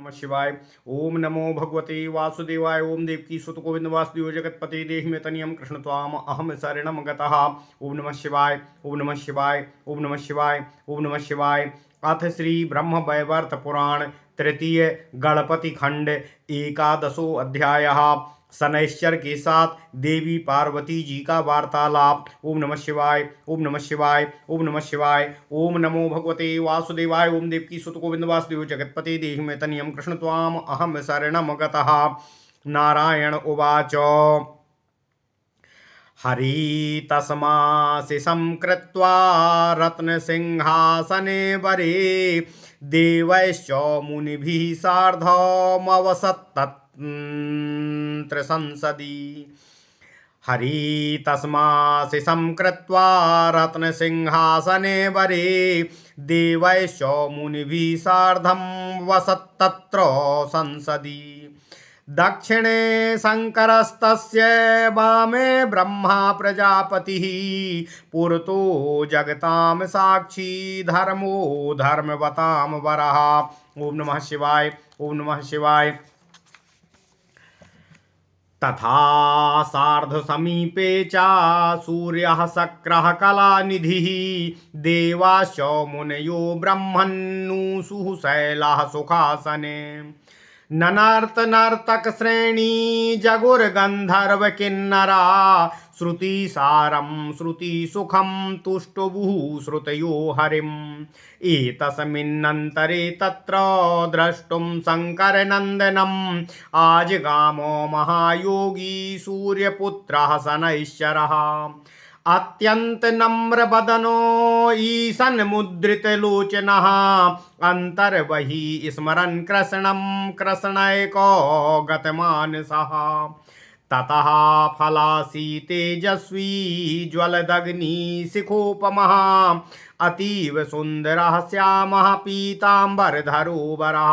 नमः शिवाय। ओम नमो भगवते वासुदेवाय। ओम देवकी सुत गोविंद वासुदेव जगतपते देहि में तनियम कृष्ण त्वाम अहम शरणम गतः। ओम नमः शिवाय। ओम नमः शिवाय। ओम नमः शिवाय। ओम नमः शिवाय। अथ श्री ब्रह्म वैवर्त पुराण तृतीय गणपति खंड एकादशो अध्यायः। शनैश्चर के साथ देवी पार्वती जी का वार्तालाप। ओम नमः शिवाय। ओम नमः शिवाय। ओम नमः शिवाय। ओम नमो भगवते वासुदेवाय। ओम देवकी सुत गोविंद वासुदेव जगतपते देहि में तनियम कृष्ण त्वाम अहम शरणम गतः। नारायण उवाच। हरि तस्माशिषं कृत्वा रत्नसिंहासने वरे देवैश्च मुनिभिः सार्धमवसत्तत्र संसदि। हरि तस्माशिषं कृत्वा रत्नसिंहासने वरे देवैश्च मुनिभिः सार्धं वसत्तत्र संसदि। दक्षिणे शङ्करस्तस्य वामे ब्रह्मा प्रजापतिः पुरतो जगतां साक्षी धर्मो धर्मवतां वरः। ओम नमः शिवाय। ओम नमः शिवाय। तथा सार्धसमीपे च सूर्यः शक्रः कलानिधिः देवाश्च मुनयो ब्रह्मन्नुषुः शैलः सुखासने। ननार्तनर्तक श्रेणी जगुर्गन्धर्व किन्नरा श्रुतिसारं श्रुतिसुखं तुष्टुवुः श्रुतयो हरिम्। एतस्मिन्नन्तरे तत्र द्रष्टुं शङ्करनन्दनम् आजगामो महायोगी सूर्यपुत्रः शनैश्चरः। अत्यंत नम्र बदनो ईशन मुद्रित लोचनः अंतर्बहि स्मरन् कृष्णं कृष्णैको गतमानसः। ततः फलासी तेजस्वी ज्वलदग्नि शिखोपमः अतीव सुन्दरः श्यामः पीताम्बरधरो वरः।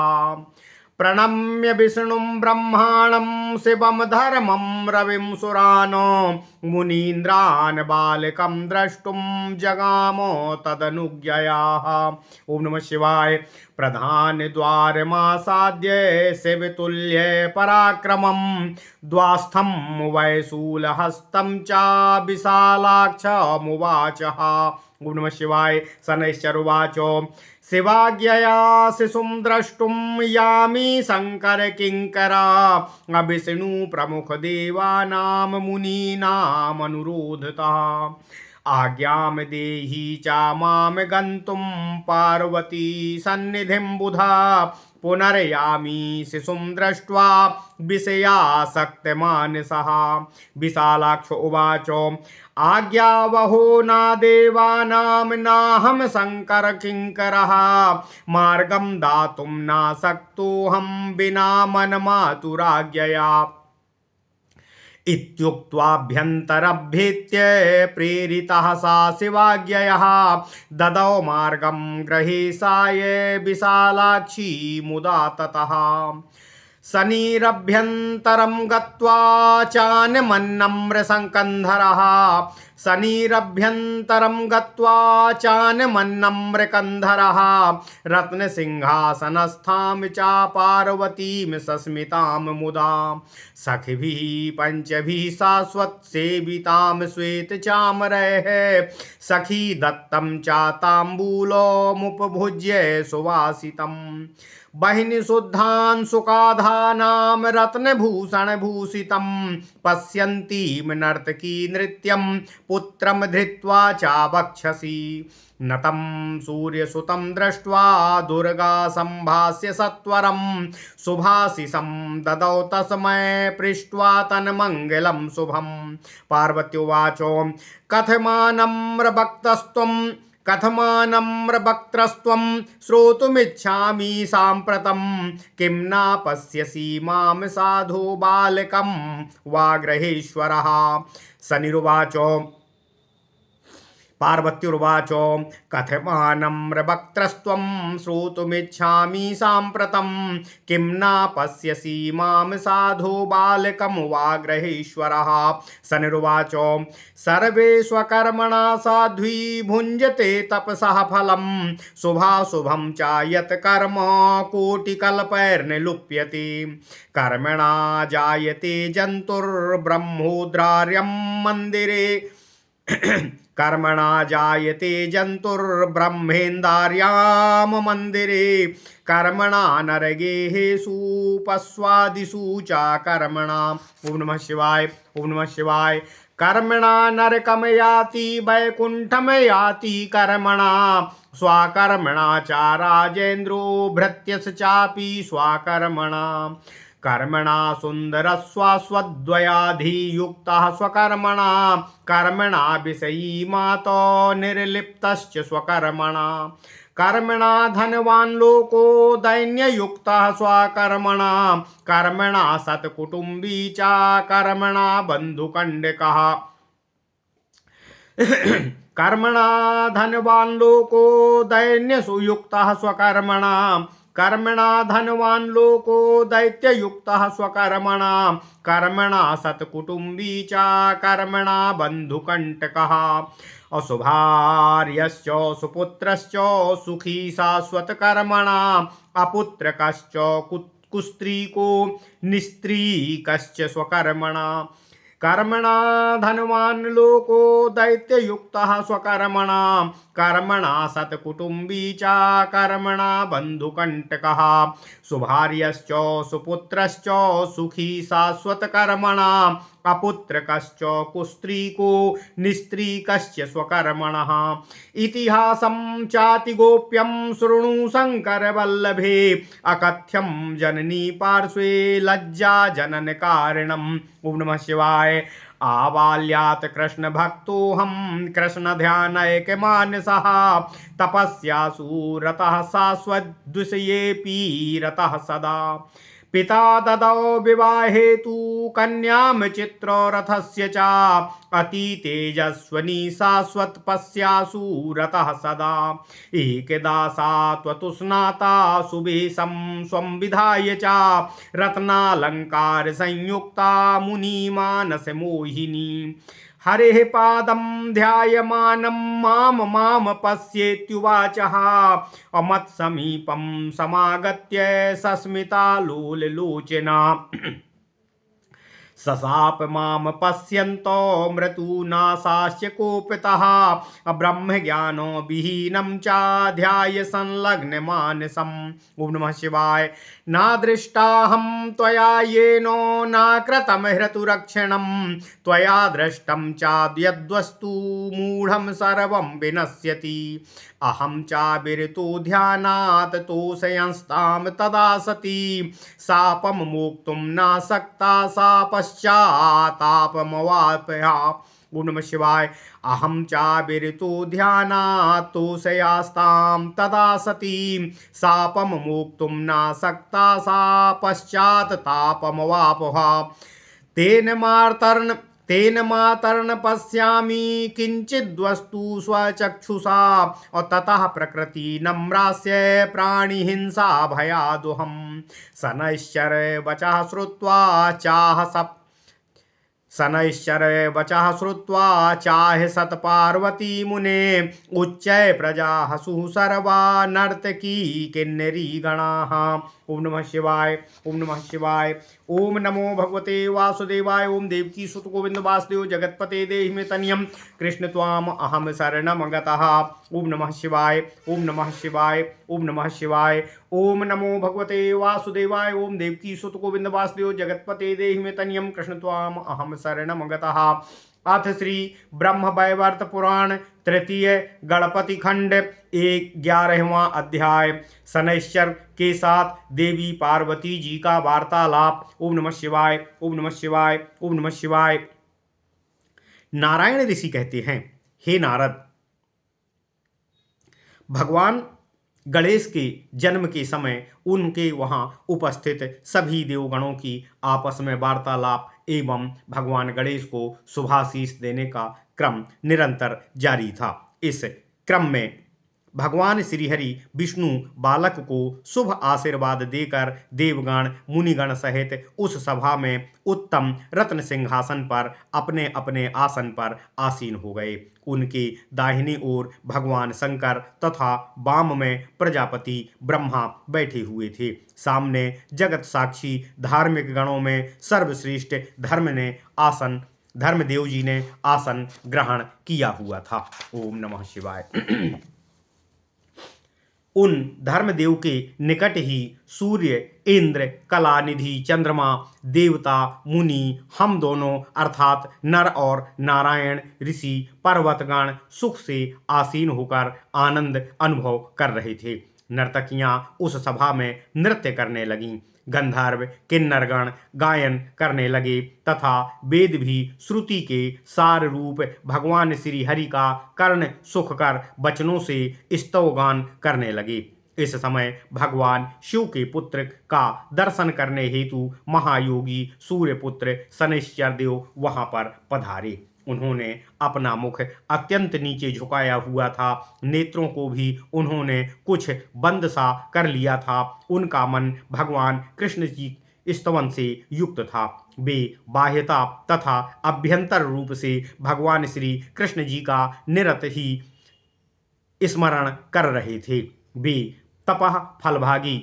प्रणम्य विष्णुं ब्रह्माणं शिवं धर्मं रविं सुरानो मुनीन्द्रान् बालकं द्रष्टुं जगामो तदनुज्ञयाः। ओम नमः शिवाय। प्रधान द्वारमासाद्य शिवतुल्य पराक्रमं द्वास्थं वैशूलहस्तं च विशालाक्षमुवाचः। ओम नमः शिवाय। शनैश्चर उवाच। शिवाज्ञया शिशुं द्रष्टुं यामि शङ्कर किङ्करा विष्णु प्रमुख देवानां मुनीनामनुरोधतः। आज्ञां देहि च मां गन्तुं पार्वती सन्निधिं बुधा पुनर्यामि शिशुं दृष्ट्वा विषयासक्तमानसः। विशालाक्ष उवाच। आज्ञावहो न देवानां नाहं शङ्कर किङ्करः मार्गं दातुं न शक्तोऽहं विना मन्मातुराज्ञया। इत्युक्त्वाभ्यन्तरभ्येत्य प्रेरितः सा शिवाज्ञयः ददौ मार्गं गृहेशाय विशालाक्षी मुदा ततः। शनिरभ्यन्तरं गत्वा चान्मन्नम्रसङ्कन्धरः शनिरभ्यन्तरं गत्वा चान्मन्नम्रकन्धरः रत्नसिंहासनस्थां च पार्वतीं सस्मितां मुदा सखिभिः पञ्चभिः शाश्वतसेवितां श्वेतचामरैः सखी दत्तं च ताम्बूलमुपभुज्य सुवासितम्। बहिनी शुद्धान् सुकाधानां रत्नभूषणभूषितं पश्यन्तीं नर्तकी नृत्यं पुत्रं धृत्वा चावक्षसि। नतं सूर्यसुतं दृष्ट्वा दुर्गा सम्भाष्य सत्वरं शुभाशिषं ददौ तस्मै पृष्ट्वा तन्मङ्गलं शुभम्। पार्वत्युवाच। कथमानम्रभक्त्रस्त्वं श्रोतुमिच्छामि साम्प्रतं किं न पश्यसि मां साधु बालकं वा गृहेश्वरः। शनिरुवाच। पार्वत्युर्वाच कथमानम्रवक्त्रस्त्वं श्रोतुमिच्छामि साम्प्रतं किं न पश्यसि मां साधो बालकं वा ग्रहेश्वरः शनिरुवाच सर्वे स्वकर्मणा साध्वी भुञ्जते तपसः फलं शुभाशुभं च यत् कर्म कोटिकल्पैर्निलुप्यते कर्मणा जायते जन्तुर्ब्रह्मोद्रार्यं मन्दिरे कर्मणा जायते जन्तुर्ब्रह्मेन्दार्याम मन्दिरे कर्मणा नरगेहेषु पश्वादिषु च कर्मणा। ओम नमः शिवाय। ओम नमः शिवाय। कर्मणा नरकम याति वैकुंठम याति कर्मणा स्वाकर्मणा च राजेन्द्रो भृत्यस चापि स्वाकर्मणा कर्मणा सुन्दरस्वास्वद्वयाधियुक्तः स्वकर्मणा कर्मणा विषयी मातो निर्लिप्तश्च स्वकर्मणा कर्मणा धनवान् लोको दैन्ययुक्तः स्वकर्मणा कर्मणा सत्कुटुम्बी च कर्मणा बन्धुकण्डकः कर्मणा धनवान् लोको दैन्यसुयुक्तः स्वकर्मणा कर्मणा धनवान् लोको दैत्ययुक्तः स्वकर्मणा कर्मणा सत्कुटुम्बी च कर्मणा बन्धुकण्टकः अशुभार्यश्च सुपुत्रश्च सुखी शाश्वतकर्मणा अपुत्रकश्च कुस्त्रीको निस्त्रीकश्च स्वकर्मणा कर्मणा धनवान् लोको दैत्ययुक्तः स्वकर्मणा कर्मणा सत्कुटुम्बी च कर्मणा बन्धुकण्टकः शुभार्यश्च सुपुत्रश्च सुखी शाश्वतकर्मणा अपुत्रकश्च कुस्त्रीको निस्त्रीकश्च स्वकर्मणः इतिहासं चातिगोप्यं शृणु शङ्करवल्लभे अकथ्यं जननी पार्श्वे लज्जा जनन कारणम्। ओम नमः शिवाय। आबाल्यात् कृष्ण भक्तोऽहं कृष्ण ध्यानैकमानसः तपस्यासु रतः शाश्वतद्विषयेऽपि रतः सदा पिता ददौ विवाहेतु कन्यां चित्ररथस्य च अति तेजस्वनी शाश्वत पश्यासु रतः सदा एकदा सा त्वतुस्नाता सुवेशं स्वं विधाय च रत्नालंकार संयुक्ता मुनिमानस मोहिनी हरेः पादं ध्यायमानं माम पश्येत्युवाचः अमत्समीपं समागत्य सस्मिता लोललोचना ससाप माम पश्यन्तो मृतूनाशास्य कोपितः ब्रह्मज्ञानो विहीनं च ध्याय संलग्नमानसम्। ओम नमः शिवाय। नादृष्टाहं त्वया येनो नाकृतं हृतुरक्षणं त्वया दृष्टं च यद्वस्तु मूढं सर्वं विनश्यति अहं च विरतो ध्यानात् तोषयंस्तां तदा सती शापं मोक्तुं नासक्ता सा पश्चात्तापमवाप्या। ओम नमः शिवाय। अहं च विरतो ध्यानात् तोषयास्तां तदा सती शापं मोक्तुं नासक्ता सा पश्चात्तापमवापहा तेन मातर्न पश्यामि किंचिद्वस्तु स्वचक्षुषा और ततः प्रकृति नम्रास्य प्राणिहिंसा भयादुहं शनैश्चर वचः श्रुत्वा चाह सत्पार्वती मुने उच्चै प्रजा हसुः सर्वा नर्तकी किन्नरी गणाः। ओम नमः शिवाय। ओम नमः शिवाय। ओम नमो भगवते वासुदेवाय। ओम देवकी सुत गोविंद वासुदेव जगतपते देहि मे तनियम कृष्ण त्वाम अहम शरणम गतः। ओम नमः शिवाय। ओम नमः शिवाय। ओम नमः शिवाय। ओम नमो भगवते वासुदेवाय। ओम देवकी सुत गोविंद वासुदेव जगतपते देहि मे तनियम कृष्ण त्वाम अहम शरणम गतः। अथ श्री ब्रह्म वैवर्त पुराण तृतीय गणपति खंड 11वां अध्याय शनैश्चर के साथ देवी पार्वती जी का वार्तालाप। ओम नमः शिवाय। ओम नमः शिवाय। ओम नमः शिवाय। नारायण ऋषि कहते हैं, हे नारद, भगवान गणेश के जन्म के समय उनके वहाँ उपस्थित सभी देवगणों की आपस में वार्तालाप एवं भगवान गणेश को शुभाशीष देने का क्रम निरंतर जारी था। इस क्रम में भगवान श्रीहरि विष्णु बालक को शुभ आशीर्वाद देकर देवगण मुनिगण सहित उस सभा में उत्तम रत्न सिंहासन पर अपने अपने आसन पर आसीन हो गए। उनके दाहिनी ओर भगवान शंकर तथा वाम में प्रजापति ब्रह्मा बैठे हुए थे। सामने जगत साक्षी धार्मिक गणों में सर्वश्रेष्ठ धर्मदेव जी ने आसन ग्रहण किया हुआ था। ओम नमः शिवाय। उन धर्मदेव के निकट ही सूर्य, इंद्र, कलानिधि, चंद्रमा, देवता, मुनि, हम दोनों अर्थात नर और नारायण, ऋषि, पर्वतगण सुख से आसीन होकर आनंद अनुभव कर रहे थे। नर्तकियां उस सभा में नृत्य करने लगीं। गंधर्व किन्नरगण गायन करने लगे तथा वेद भी श्रुति के सार रूप भगवान श्री हरि का कर्ण सुखकर वचनों से स्तवगान करने लगे। इस समय भगवान शिव के पुत्र का दर्शन करने हेतु महायोगी सूर्यपुत्र शनैश्चर देव वहां पर पधारे। उन्होंने अपना मुख अत्यंत नीचे झुकाया हुआ था। नेत्रों को भी उन्होंने कुछ बंद सा कर लिया था। उनका मन भगवान कृष्ण जी स्तवन से युक्त था। वे बाह्यता तथा अभ्यंतर रूप से भगवान श्री कृष्ण जी का निरत ही स्मरण कर रहे थे। वे तपः फलभागी,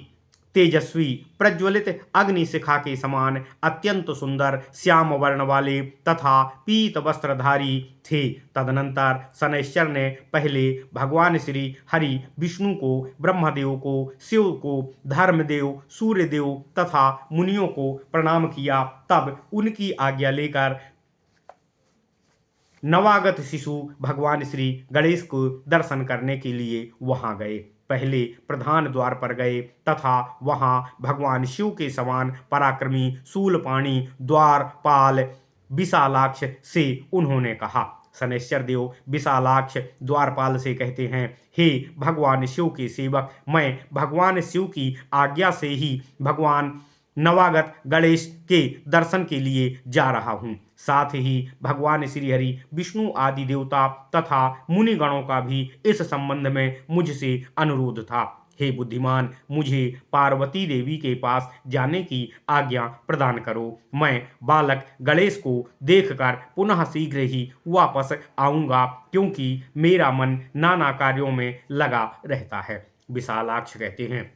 तेजस्वी, प्रज्वलित अग्नि शिखा के समान अत्यंत सुंदर श्याम वर्ण वाले तथा पीत वस्त्रधारी थे। तदनंतर शनैश्चर ने पहले भगवान श्री हरि विष्णु को, ब्रह्मदेव को, शिव को, धर्मदेव, सूर्यदेव तथा मुनियों को प्रणाम किया। तब उनकी आज्ञा लेकर नवागत शिशु भगवान श्री गणेश को दर्शन करने के लिए वहां गए। पहले प्रधान द्वार पर गए तथा वहां भगवान शिव के समान पराक्रमी शूलपाणी द्वारपाल विशालाक्ष से उन्होंने कहा। शनैश्चर देव विशालाक्ष द्वारपाल से कहते हैं, हे भगवान शिव के सेवक, मैं भगवान शिव की आज्ञा से ही भगवान नवागत गणेश के दर्शन के लिए जा रहा हूँ। साथ ही भगवान श्रीहरि विष्णु आदि देवता तथा मुनिगणों का भी इस संबंध में मुझसे अनुरोध था। हे बुद्धिमान, मुझे पार्वती देवी के पास जाने की आज्ञा प्रदान करो। मैं बालक गणेश को देखकर पुनः शीघ्र ही वापस आऊँगा, क्योंकि मेरा मन नाना कार्यों में लगा रहता है। विशालाक्ष कहते हैं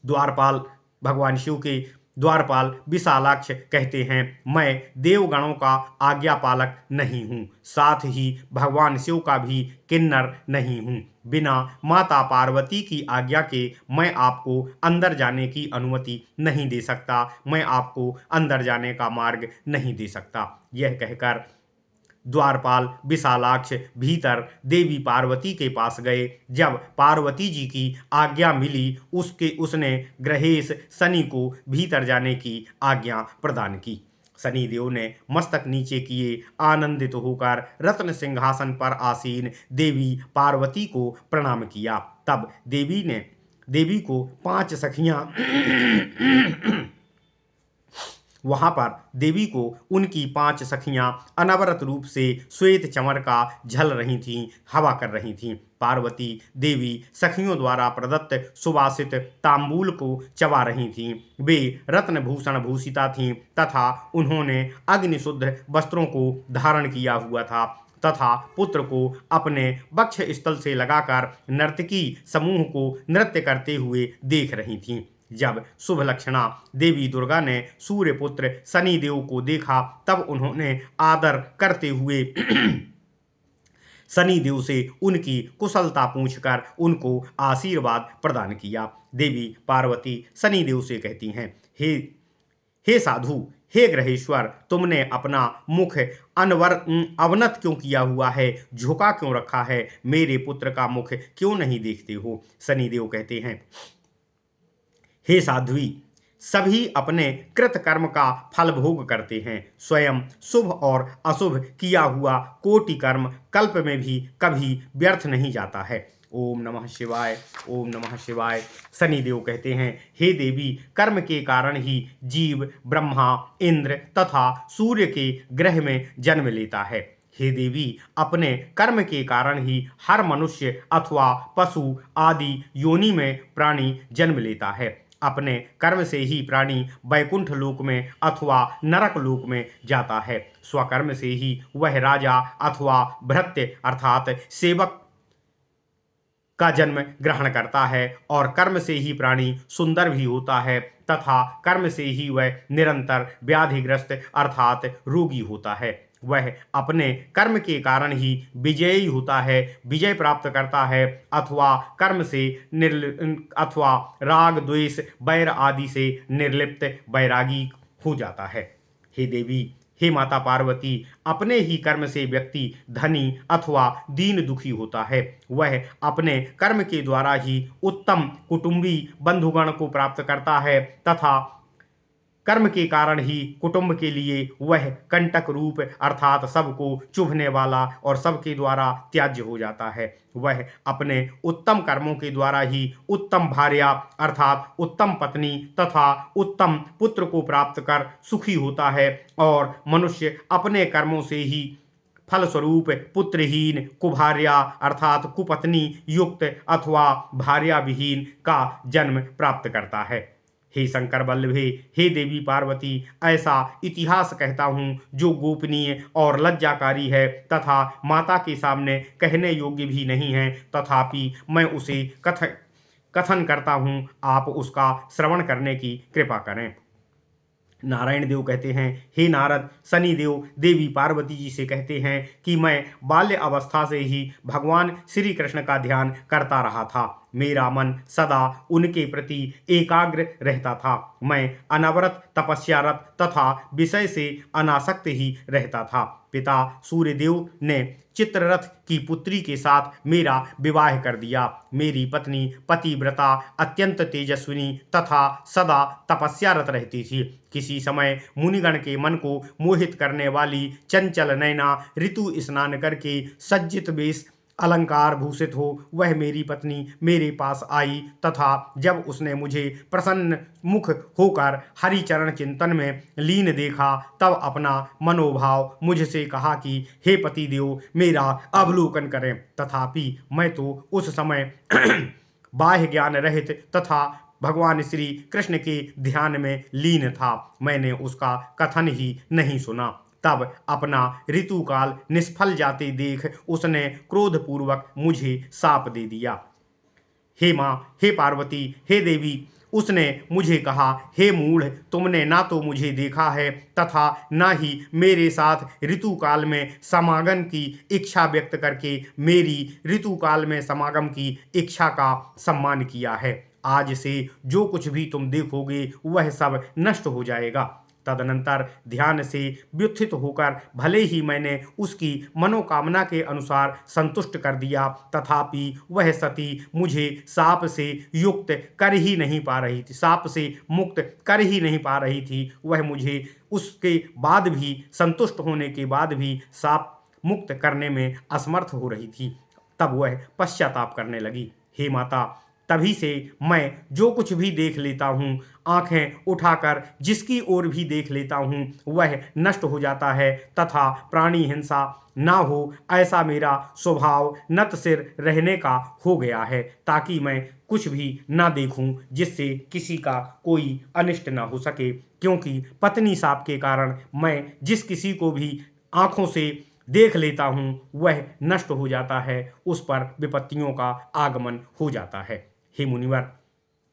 द्वारपाल भगवान शिव के द्वारपाल विशालाक्ष कहते हैं, मैं देवगणों का आज्ञा पालक नहीं हूँ, साथ ही भगवान शिव का भी किन्नर नहीं हूँ। बिना माता पार्वती की आज्ञा के मैं आपको अंदर जाने की अनुमति नहीं दे सकता। मैं आपको अंदर जाने का मार्ग नहीं दे सकता। यह कहकर द्वारपाल विशालाक्ष भीतर देवी पार्वती के पास गए। जब पार्वती जी की आज्ञा मिली, उसने ग्रहेश शनि को भीतर जाने की आज्ञा प्रदान की। शनिदेव ने मस्तक नीचे किए आनंदित होकर रत्न सिंहासन पर आसीन देवी पार्वती को प्रणाम किया। तब देवी को 5 सखियां वहां पर देवी को उनकी 5 सखियां अनवरत रूप से श्वेत चंवर का झल रही थीं, हवा कर रही थीं। पार्वती देवी सखियों द्वारा प्रदत्त सुवासित तांबूल को चबा रही थीं। वे रत्न भूषण भूषिता थीं तथा उन्होंने अग्निशुद्ध वस्त्रों को धारण किया हुआ था तथा पुत्र को अपने वक्ष स्थल से लगाकर नर्तकी समूह को नृत्य करते हुए देख रही थीं। जब शुभ लक्षणा देवी दुर्गा ने सूर्यपुत्र शनिदेव को देखा, तब उन्होंने आदर करते हुए शनिदेव से उनकी कुशलता पूछकर उनको आशीर्वाद प्रदान किया। देवी पार्वती शनिदेव से कहती हैं, हे साधु, हे ग्रहेश्वर, तुमने अपना मुख अवनत क्यों किया हुआ है, झुका क्यों रखा है, मेरे पुत्र का मुख क्यों नहीं देखते हो। शनिदेव कहते हैं, हे साध्वी, सभी अपने कृत कर्म का फल भोग करते हैं। स्वयं शुभ और अशुभ किया हुआ कोटि कर्म कल्प में भी कभी व्यर्थ नहीं जाता है। ओम नमः शिवाय, ओम नमः शिवाय। शनिदेव कहते हैं, हे देवी, कर्म के कारण ही जीव ब्रह्मा, इंद्र तथा सूर्य के ग्रह में जन्म लेता है। हे देवी, अपने कर्म के कारण ही हर मनुष्य अथवा पशु आदि योनि में प्राणी जन्म लेता है। अपने कर्म से ही प्राणी वैकुंठ लोक में अथवा नरक लोक में जाता है। स्वकर्म से ही वह राजा अथवा भृत्य अर्थात सेवक का जन्म ग्रहण करता है और कर्म से ही प्राणी सुंदर भी होता है तथा कर्म से ही वह निरंतर व्याधिग्रस्त अर्थात रोगी होता है। वह अपने कर्म के कारण ही विजयी होता है, विजय प्राप्त करता है अथवा कर्म से अथवा राग द्वेष बैर आदि से निर्लिप्त बैरागी हो जाता है। हे देवी, हे माता पार्वती, अपने ही कर्म से व्यक्ति धनी अथवा दीन दुखी होता है। वह अपने कर्म के द्वारा ही उत्तम कुटुंबी बंधुगण को प्राप्त करता है तथा कर्म के कारण ही कुटुंब के लिए वह कंटक रूप अर्थात सबको चुभने वाला और सबके द्वारा त्याज्य हो जाता है। वह अपने उत्तम कर्मों के द्वारा ही उत्तम भार्या अर्थात उत्तम पत्नी तथा उत्तम पुत्र को प्राप्त कर सुखी होता है और मनुष्य अपने कर्मों से ही फलस्वरूप पुत्रहीन कुभार्या अर्थात कुपत्नी युक्त अथवा भार्या विहीन का जन्म प्राप्त करता है। हे शंकर वल्लभे, हे देवी पार्वती, ऐसा इतिहास कहता हूँ जो गोपनीय और लज्जाकारी है तथा माता के सामने कहने योग्य भी नहीं है, तथापि मैं उसे कथन करता हूँ, आप उसका श्रवण करने की कृपा करें। नारायण देव कहते हैं, हे नारद, शनि देव देवी पार्वती जी से कहते हैं कि मैं बाल्य अवस्था से ही भगवान श्री कृष्ण का ध्यान करता रहा था। मेरा मन सदा उनके प्रति एकाग्र रहता था। मैं अनवरत तपस्यारत तथा विषय से अनासक्त ही रहता था। पिता सूर्यदेव ने चित्ररथ की पुत्री के साथ मेरा विवाह कर दिया। मेरी पत्नी पतिव्रता अत्यंत तेजस्विनी तथा सदा तपस्यारत रहती थी। किसी समय मुनिगण के मन को मोहित करने वाली चंचल नैना ऋतु स्नान करके सज्जित वेश अलंकार भूषित हो वह मेरी पत्नी मेरे पास आई तथा जब उसने मुझे प्रसन्न मुख होकर हरिचरण चिंतन में लीन देखा तब अपना मनोभाव मुझसे कहा कि हे पतिदेव, मेरा अवलोकन करें। तथापि मैं तो उस समय बाह्य ज्ञान रहित तथा भगवान श्री कृष्ण के ध्यान में लीन था। मैंने उसका कथन ही नहीं सुना। तब अपना ऋतुकाल निष्फल जाते देख उसने क्रोधपूर्वक मुझे शाप दे दिया। हे माँ, हे पार्वती, हे देवी, उसने मुझे कहा, हे मूढ़, तुमने ना तो मुझे देखा है तथा ना ही मेरे साथ ऋतुकाल में समागम की इच्छा व्यक्त करके मेरी ऋतुकाल में समागम की इच्छा का सम्मान किया है। आज से जो कुछ भी तुम देखोगे वह सब नष्ट हो जाएगा। तदनंतर ध्यान से व्युत्थित होकर भले ही मैंने उसकी मनोकामना के अनुसार संतुष्ट कर दिया, तथापि वह सती मुझे साप से युक्त कर ही नहीं पा रही थी, साप से मुक्त कर ही नहीं पा रही थी। वह मुझे उसके बाद भी संतुष्ट होने के बाद भी साप मुक्त करने में असमर्थ हो रही थी। तब वह पश्चाताप करने लगी। हे माता, तभी से मैं जो कुछ भी देख लेता हूँ, आंखें उठाकर जिसकी ओर भी देख लेता हूँ वह नष्ट हो जाता है तथा प्राणी हिंसा ना हो ऐसा मेरा स्वभाव नत सिर रहने का हो गया है, ताकि मैं कुछ भी ना देखूं जिससे किसी का कोई अनिष्ट ना हो सके। क्योंकि पत्नी शाप के कारण मैं जिस किसी को भी आंखों से देख लेता हूँ वह नष्ट हो जाता है, उस पर विपत्तियों का आगमन हो जाता है। हे मुनिवर,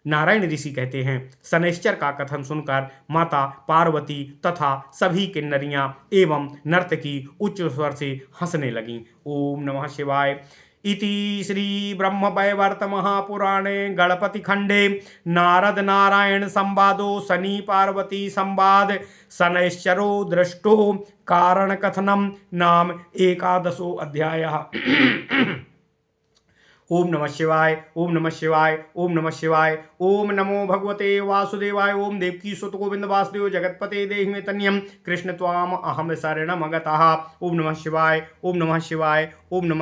नारायण ऋषि कहते हैं, शनैश्चर का कथन सुनकर माता पार्वती तथा सभी किन्नरियां एवं नर्तकी उच्च स्वर से हंसने लगीं। ओम नमः शिवाय। इति श्री ब्रह्मवैवर्त महापुराणे गणपति खंडे नारद नारायण संवादो शनि पार्वती संवाद शनैश्चरो दृष्टो कारण कथनम नाम एकादशो अध्यायः। ओम नमः शिवाय, ओम नमः शिवाय, ओम नमः शिवाय। ओम नमो भगवते वासुदेवाय। ओम देवकी सुत गोविंद वासुदेव जगतपते देहि मे तन्यम कृष्ण त्वाम अहम शरणम गतः। ओम नमः शिवाय, ओम नमः शिवाय, ओम नमः